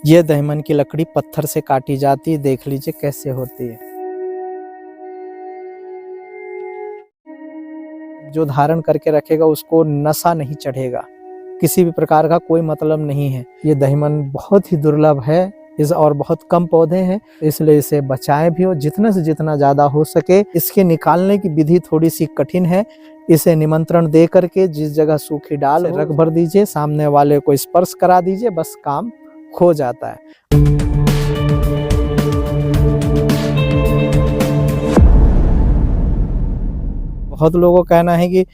ये दहीमन की लकड़ी पत्थर से काटी जाती है, देख लीजिए कैसे होती है। जो धारण करके रखेगा उसको नशा नहीं चढ़ेगा, किसी भी प्रकार का कोई मतलब नहीं है। ये दहीमन बहुत ही दुर्लभ है और बहुत कम पौधे हैं, इसलिए इसे बचाएं भी, और जितने से जितना ज्यादा हो सके। इसके निकालने की विधि थोड़ी सी कठिन है। इसे निमंत्रण दे करके जिस जगह सूखी डाल रख भर दीजिए, सामने वाले को स्पर्श करा दीजिए, बस काम हो जाता है। बहुत लोगों का कहना है कि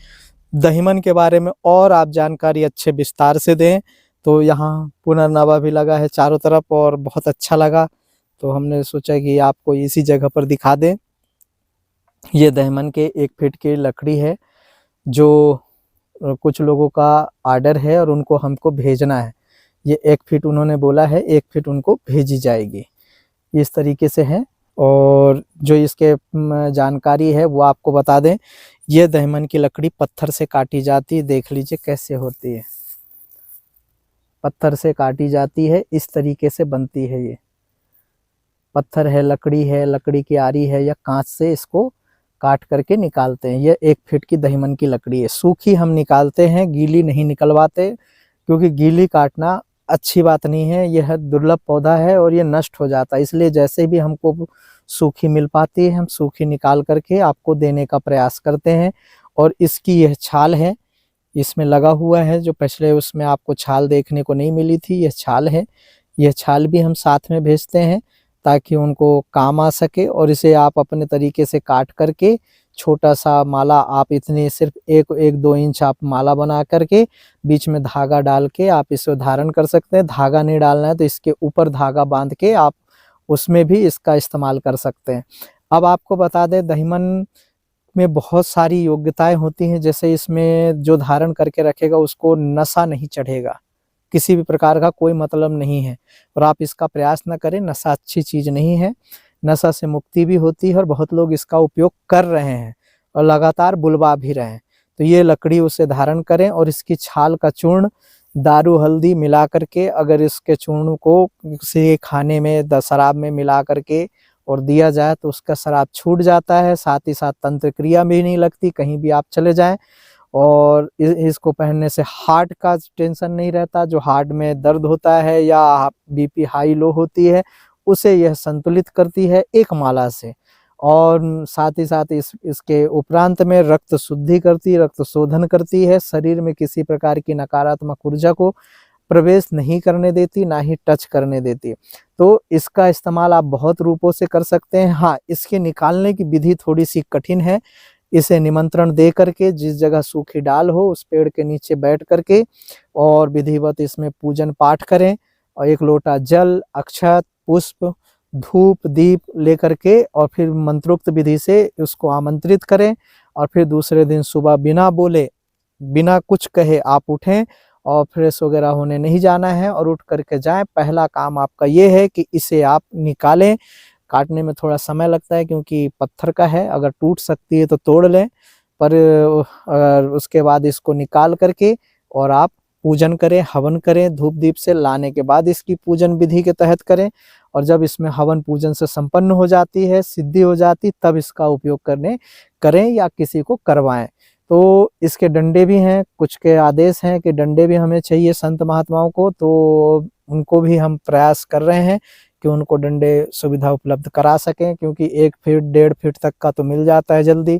दहीमन के बारे में और आप जानकारी अच्छे विस्तार से दें, तो यहाँ पुनर्नवा भी लगा है चारों तरफ और बहुत अच्छा लगा, तो हमने सोचा कि आपको इसी जगह पर दिखा दें। ये दहीमन के 1 फीट की लकड़ी है, जो कुछ लोगों का आर्डर है और उनको हमको भेजना है। ये 1 फीट उन्होंने बोला है, 1 फीट उनको भेजी जाएगी, इस तरीके से है। और जो इसके जानकारी है वो आपको बता दें। ये दहीमन की लकड़ी पत्थर से काटी जाती है, देख लीजिए कैसे होती है। पत्थर से काटी जाती है, इस तरीके से बनती है। ये पत्थर है, लकड़ी की आरी है, या कांच से इसको काट करके निकालते हैं। ये 1 फीट की दहीमन की लकड़ी है। सूखी हम निकालते हैं, गीली नहीं निकलवाते, क्योंकि गीली काटना अच्छी बात नहीं है। यह दुर्लभ पौधा है और ये नष्ट हो जाता है, इसलिए जैसे भी हमको सूखी मिल पाती है हम सूखी निकाल करके आपको देने का प्रयास करते हैं। और इसकी यह छाल है, इसमें लगा हुआ है, जो पिछले उसमें आपको छाल देखने को नहीं मिली थी, यह छाल है। यह छाल भी हम साथ में भेजते हैं ताकि उनको काम आ सके। और इसे आप अपने तरीके से काट करके छोटा सा माला, आप इतनी सिर्फ 1-2 इंच आप माला बना करके बीच में धागा डाल के आप इसे धारण कर सकते हैं। धागा नहीं डालना है तो इसके ऊपर धागा बांध के आप उसमें भी इसका इस्तेमाल कर सकते हैं। अब आपको बता दें, दहीमन में बहुत सारी योग्यताएं होती हैं, जैसे इसमें जो धारण करके रखेगा उसको नशा नहीं चढ़ेगा, किसी भी प्रकार का कोई मतलब नहीं है। और आप इसका प्रयास न करें, नशा अच्छी चीज नहीं है, नशा से मुक्ति भी होती है और बहुत लोग इसका उपयोग कर रहे हैं और लगातार बुलवा भी रहे हैं। तो ये लकड़ी उसे धारण करें और इसकी छाल का चूर्ण दारू हल्दी मिला करके, अगर इसके चूर्ण को किसी खाने में शराब में मिला करके और दिया जाए तो उसका शराब छूट जाता है। साथ ही साथ तंत्र क्रिया भी नहीं लगती, कहीं भी आप चले जाएं। और इसको पहनने से हार्ट का टेंशन नहीं रहता, जो हार्ट में दर्द होता है या बीपी हाई लो होती है उसे यह संतुलित करती है एक माला से। और साथ ही साथ इसके उपरांत में रक्त शुद्धि करती, रक्त शोधन करती है, शरीर में किसी प्रकार की नकारात्मक ऊर्जा को प्रवेश नहीं करने देती, ना ही टच करने देती। तो इसका इस्तेमाल आप बहुत रूपों से कर सकते हैं। हाँ, इसके निकालने की विधि थोड़ी सी कठिन है। इसे निमंत्रण दे करके जिस जगह सूखी डाल हो उस पेड़ के नीचे बैठ करके और विधिवत इसमें पूजन पाठ करें, और 1 लोटा जल, अक्षत, पुष्प, धूप, दीप लेकर के और फिर मंत्रोक्त विधि से उसको आमंत्रित करें। और फिर दूसरे दिन सुबह बिना बोले, बिना कुछ कहे आप उठें और फ्रेश वगैरह होने नहीं जाना है और उठ करके जाएं। पहला काम आपका ये है कि इसे आप निकालें। काटने में थोड़ा समय लगता है क्योंकि पत्थर का है, अगर टूट सकती है तो तोड़ लें, पर उसके बाद इसको निकाल करके और आप पूजन करें, हवन करें, धूप दीप से लाने के बाद इसकी पूजन विधि के तहत करें। और जब इसमें हवन पूजन से संपन्न हो जाती है, सिद्धि हो जाती, तब इसका उपयोग करें या किसी को करवाएं। तो इसके डंडे भी हैं, कुछ के आदेश हैं कि डंडे भी हमें चाहिए संत महात्माओं को, तो उनको भी हम प्रयास कर रहे हैं कि उनको डंडे सुविधा उपलब्ध करा सकें, क्योंकि 1 फीट 1.5 फीट तक का तो मिल जाता है जल्दी,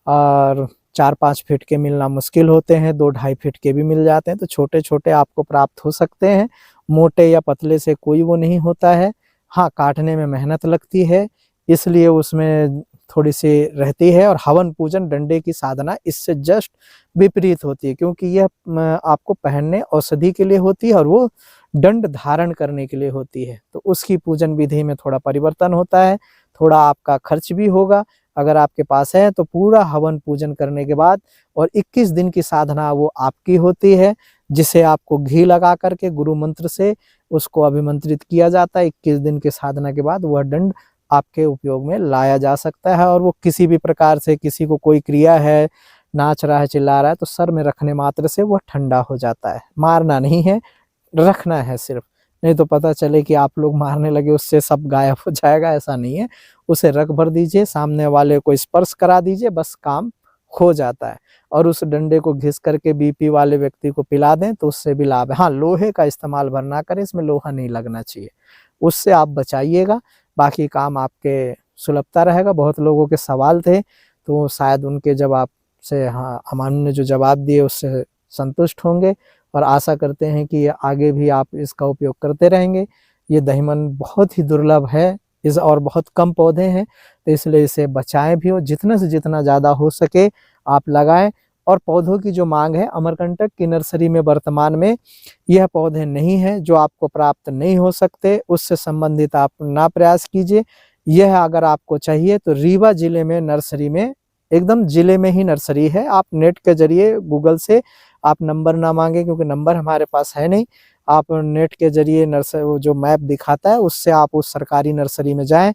और 4-5 फीट के मिलना मुश्किल होते हैं, 2-2.5 फीट के भी मिल जाते हैं। तो छोटे छोटे आपको प्राप्त हो सकते हैं, मोटे या पतले से कोई वो नहीं होता है। हाँ, काटने में मेहनत लगती है, इसलिए उसमें थोड़ी सी रहती है। और हवन पूजन डंडे की साधना इससे जस्ट विपरीत होती है, क्योंकि यह आपको पहनने औषधि के लिए होती है और वो दंड धारण करने के लिए होती है। तो उसकी पूजन विधि में थोड़ा परिवर्तन होता है, थोड़ा आपका खर्च भी होगा। अगर आपके पास है तो पूरा हवन पूजन करने के बाद और 21 दिन की साधना वो आपकी होती है, जिसे आपको घी लगा करके गुरु मंत्र से उसको अभिमंत्रित किया जाता है। 21 दिन की साधना के बाद वह दंड आपके उपयोग में लाया जा सकता है। और वो किसी भी प्रकार से, किसी को कोई क्रिया है, नाच रहा है, चिल्ला रहा है, तो सर में रखने मात्र से वह ठंडा हो जाता है। मारना नहीं है, रखना है सिर्फ, नहीं तो पता चले कि आप लोग मारने लगे उससे सब गायब हो जाएगा, ऐसा नहीं है। उसे रख भर दीजिए, सामने वाले को स्पर्श करा दीजिए, बस काम हो जाता है। और उस डंडे को घिस करके बीपी वाले व्यक्ति को पिला दें तो उससे भी लाभ है। हाँ, लोहे का इस्तेमाल भर ना करें, इसमें लोहा नहीं लगना चाहिए, उससे आप बचाइएगा, बाकी काम आपके सुलभता रहेगा। बहुत लोगों के सवाल थे तो शायद उनके जवाब से हाँ हमने जो जवाब दिए उससे संतुष्ट होंगे, और आशा करते हैं कि आगे भी आप इसका उपयोग करते रहेंगे। ये दहीमन बहुत ही दुर्लभ है, इस और बहुत कम पौधे हैं, तो इसलिए इसे बचाएं भी, और जितना से जितना ज़्यादा हो सके आप लगाएं। और पौधों की जो मांग है, अमरकंटक की नर्सरी में वर्तमान में यह पौधे नहीं है जो आपको प्राप्त नहीं हो सकते, उससे संबंधित आप ना प्रयास कीजिए। यह अगर आपको चाहिए तो रीवा जिले में नर्सरी में, एकदम जिले में ही नर्सरी है। आप नेट के जरिए गूगल से आप नंबर ना मांगे, क्योंकि नंबर हमारे पास है नहीं। आप नेट के जरिए नर्सरी जो मैप दिखाता है उससे आप उस सरकारी नर्सरी में जाएं,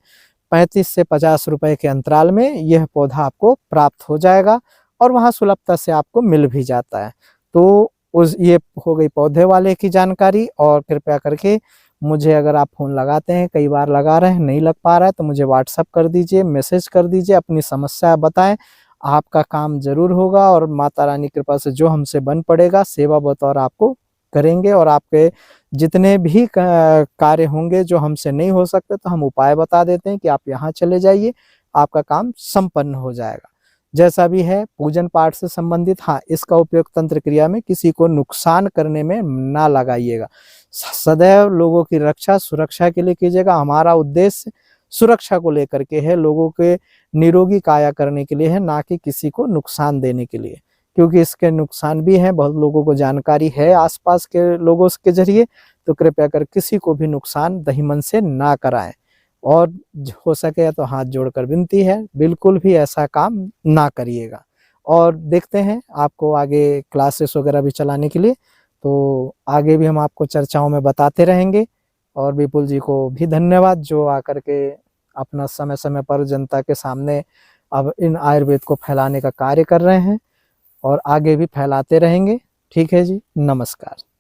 35 से 50 रुपए के अंतराल में यह पौधा आपको प्राप्त हो जाएगा, और वहाँ सुलभता से आपको मिल भी जाता है। तो ये हो गई पौधे वाले की जानकारी। और कृपया करके मुझे, अगर आप फ़ोन लगाते हैं, कई बार लगा रहे हैं नहीं लग पा रहा है, तो मुझे व्हाट्सअप कर दीजिए, मैसेज कर दीजिए, अपनी समस्या बताएं, आपका काम जरूर होगा। और माता रानी की कृपा से जो हमसे बन पड़ेगा सेवा बतौर आपको करेंगे। और आपके जितने भी कार्य होंगे जो हमसे नहीं हो सकते, तो हम उपाय बता देते हैं कि आप यहाँ चले जाइए, आपका काम संपन्न हो जाएगा। जैसा भी है पूजन पाठ से संबंधित, हाँ, इसका उपयोग तंत्र क्रिया में किसी को नुकसान करने में ना लगाइएगा। सदैव लोगों की रक्षा सुरक्षा के लिए कीजिएगा। हमारा उद्देश्य सुरक्षा को लेकर के है, लोगों के निरोगी काया करने के लिए है, ना कि किसी को नुकसान देने के लिए, क्योंकि इसके नुकसान भी हैं, बहुत लोगों को जानकारी है आसपास के लोगों के जरिए। तो कृपया कर किसी को भी नुकसान दहीमन से ना कराएं। और हो सके तो हाथ जोड़कर विनती है, बिल्कुल भी ऐसा काम ना करिएगा। और देखते हैं आपको आगे क्लासेस वगैरह भी चलाने के लिए, तो आगे भी हम आपको चर्चाओं में बताते रहेंगे। और विपुल जी को भी धन्यवाद जो आकर के अपना समय समय पर जनता के सामने अब इन आयुर्वेद को फैलाने का कार्य कर रहे हैं, और आगे भी फैलाते रहेंगे। ठीक है जी, नमस्कार।